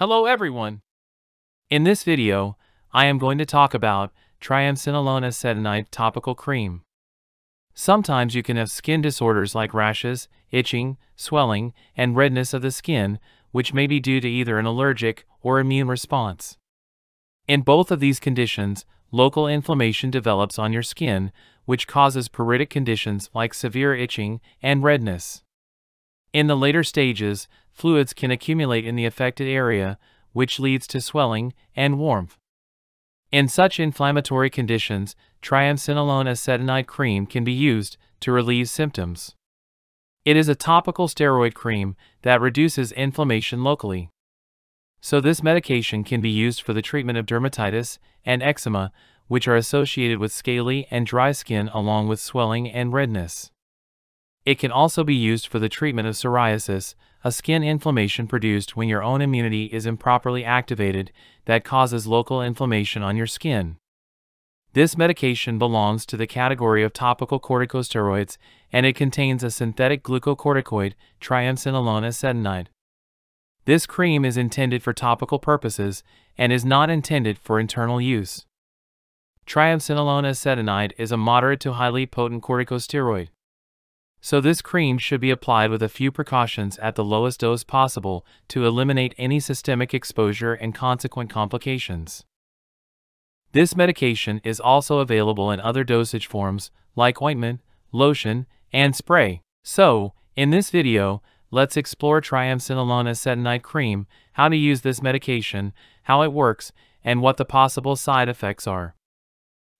Hello everyone! In this video, I am going to talk about Triamcinolone acetonide topical cream. Sometimes you can have skin disorders like rashes, itching, swelling, and redness of the skin, which may be due to either an allergic or immune response. In both of these conditions, local inflammation develops on your skin, which causes pruritic conditions like severe itching and redness. In the later stages, fluids can accumulate in the affected area, which leads to swelling and warmth. In such inflammatory conditions, Triamcinolone acetonide cream can be used to relieve symptoms. It is a topical steroid cream that reduces inflammation locally. So this medication can be used for the treatment of dermatitis and eczema, which are associated with scaly and dry skin along with swelling and redness. It can also be used for the treatment of psoriasis, a skin inflammation produced when your own immunity is improperly activated that causes local inflammation on your skin. This medication belongs to the category of topical corticosteroids, and it contains a synthetic glucocorticoid, triamcinolone acetonide. This cream is intended for topical purposes and is not intended for internal use. Triamcinolone acetonide is a moderate to highly potent corticosteroid. So this cream should be applied with a few precautions at the lowest dose possible to eliminate any systemic exposure and consequent complications. This medication is also available in other dosage forms like ointment, lotion, and spray. So, in this video, let's explore Triamcinolone acetonide cream, how to use this medication, how it works, and what the possible side effects are.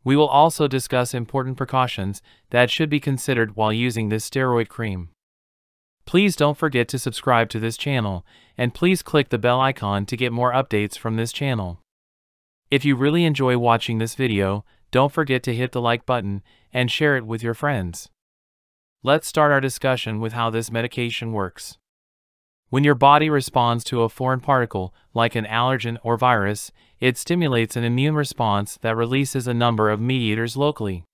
We will also discuss important precautions that should be considered while using this steroid cream. Please don't forget to subscribe to this channel, and please click the bell icon to get more updates from this channel. If you really enjoy watching this video, don't forget to hit the like button and share it with your friends. Let's start our discussion with how this medication works. When your body responds to a foreign particle, like an allergen or virus, it stimulates an immune response that releases a number of mediators locally.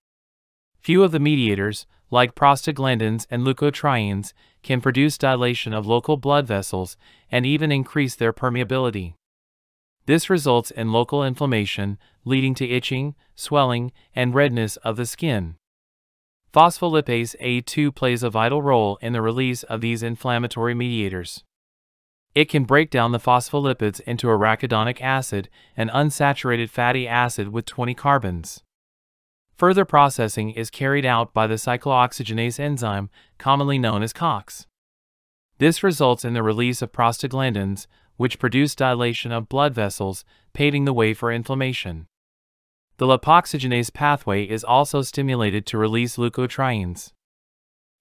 Few of the mediators, like prostaglandins and leukotrienes, can produce dilation of local blood vessels and even increase their permeability. This results in local inflammation, leading to itching, swelling, and redness of the skin. Phospholipase A2 plays a vital role in the release of these inflammatory mediators. It can break down the phospholipids into arachidonic acid, an unsaturated fatty acid with 20 carbons. Further processing is carried out by the cyclooxygenase enzyme, commonly known as COX. This results in the release of prostaglandins, which produce dilation of blood vessels, paving the way for inflammation. The lipoxygenase pathway is also stimulated to release leukotrienes.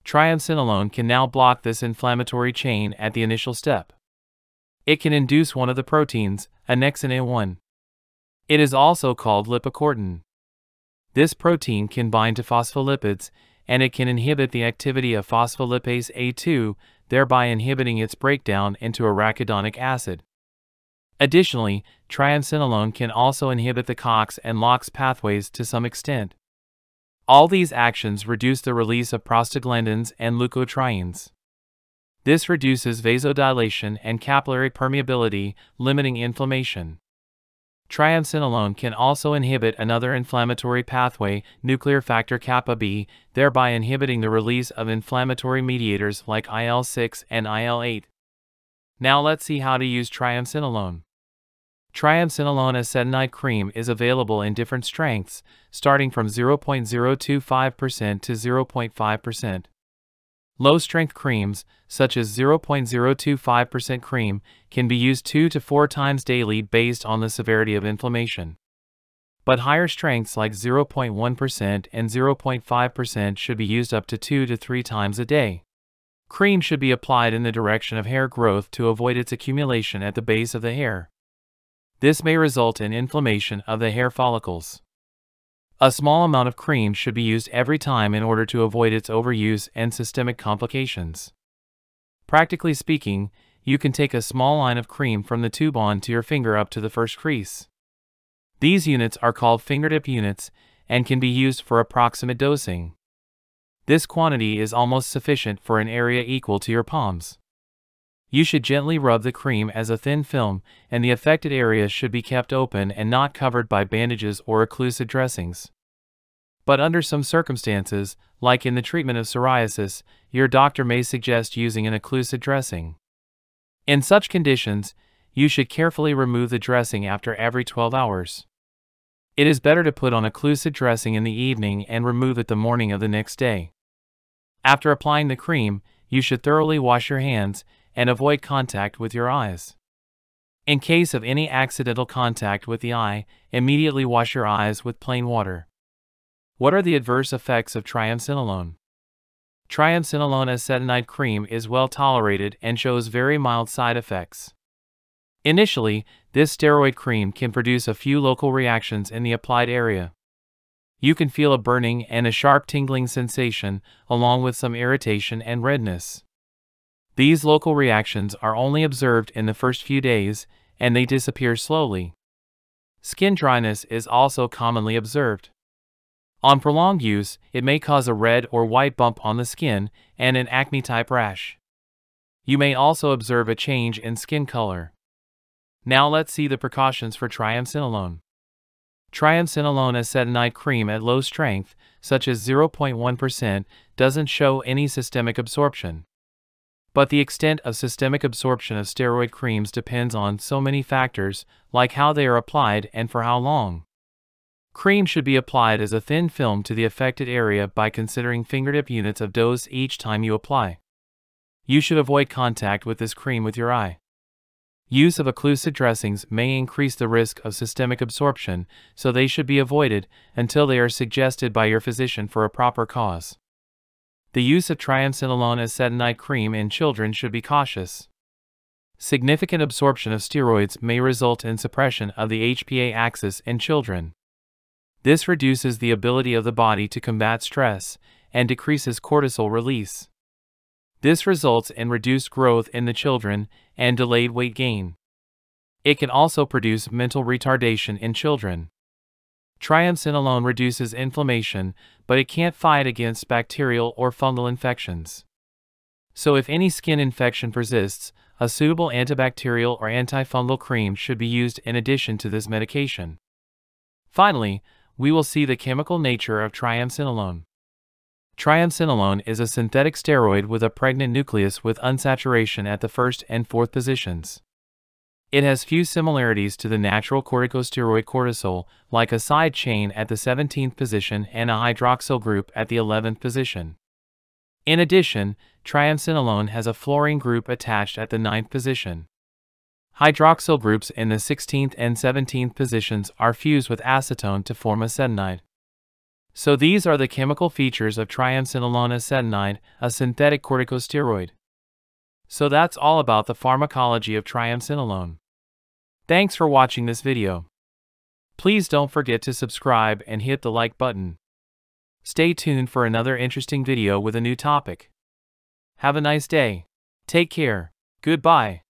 Triamcinolone can now block this inflammatory chain at the initial step. It can induce one of the proteins, annexin A1. It is also called lipocortin. This protein can bind to phospholipids, and it can inhibit the activity of phospholipase A2, thereby inhibiting its breakdown into arachidonic acid. Additionally, triamcinolone can also inhibit the COX and LOX pathways to some extent. All these actions reduce the release of prostaglandins and leukotrienes. This reduces vasodilation and capillary permeability, limiting inflammation. Triamcinolone can also inhibit another inflammatory pathway, nuclear factor kappa B, thereby inhibiting the release of inflammatory mediators like IL-6 and IL-8. Now let's see how to use triamcinolone. Triamcinolone acetonide cream is available in different strengths, starting from 0.025% to 0.5%. Low-strength creams, such as 0.025% cream, can be used 2 to 4 times daily based on the severity of inflammation. But higher strengths like 0.1% and 0.5% should be used up to 2 to 3 times a day. Cream should be applied in the direction of hair growth to avoid its accumulation at the base of the hair. This may result in inflammation of the hair follicles. A small amount of cream should be used every time in order to avoid its overuse and systemic complications. Practically speaking, you can take a small line of cream from the tube on to your finger up to the first crease. These units are called fingertip units and can be used for approximate dosing. This quantity is almost sufficient for an area equal to your palms. You should gently rub the cream as a thin film, and the affected areas should be kept open and not covered by bandages or occlusive dressings. But under some circumstances, like in the treatment of psoriasis, your doctor may suggest using an occlusive dressing. In such conditions, you should carefully remove the dressing after every 12 hours. It is better to put on occlusive dressing in the evening and remove it the morning of the next day. After applying the cream, you should thoroughly wash your hands and avoid contact with your eyes. In case of any accidental contact with the eye, immediately wash your eyes with plain water. What are the adverse effects of triamcinolone? Triamcinolone acetonide cream is well tolerated and shows very mild side effects. Initially, this steroid cream can produce a few local reactions in the applied area. You can feel a burning and a sharp tingling sensation, along with some irritation and redness. These local reactions are only observed in the first few days, and they disappear slowly. Skin dryness is also commonly observed. On prolonged use, it may cause a red or white bump on the skin and an acne-type rash. You may also observe a change in skin color. Now let's see the precautions for triamcinolone. Triamcinolone acetonide cream at low strength, such as 0.1%, doesn't show any systemic absorption. But the extent of systemic absorption of steroid creams depends on so many factors, like how they are applied and for how long. Cream should be applied as a thin film to the affected area by considering fingertip units of dose each time you apply. You should avoid contact with this cream with your eye. Use of occlusive dressings may increase the risk of systemic absorption, so they should be avoided until they are suggested by your physician for a proper cause. The use of triamcinolone acetonide cream in children should be cautious. Significant absorption of steroids may result in suppression of the HPA axis in children. This reduces the ability of the body to combat stress and decreases cortisol release. This results in reduced growth in the children and delayed weight gain. It can also produce mental retardation in children. Triamcinolone reduces inflammation, but it can't fight against bacterial or fungal infections. So if any skin infection persists, a suitable antibacterial or antifungal cream should be used in addition to this medication. Finally, we will see the chemical nature of triamcinolone. Triamcinolone is a synthetic steroid with a pregnant nucleus with unsaturation at the first and fourth positions. It has few similarities to the natural corticosteroid cortisol, like a side chain at the 17th position and a hydroxyl group at the 11th position. In addition, triamcinolone has a fluorine group attached at the 9th position. Hydroxyl groups in the 16th and 17th positions are fused with acetone to form acetonide. So these are the chemical features of triamcinolone acetonide, a synthetic corticosteroid. So that's all about the pharmacology of triamcinolone. Thanks for watching this video. Please don't forget to subscribe and hit the like button. Stay tuned for another interesting video with a new topic. Have a nice day. Take care. Goodbye.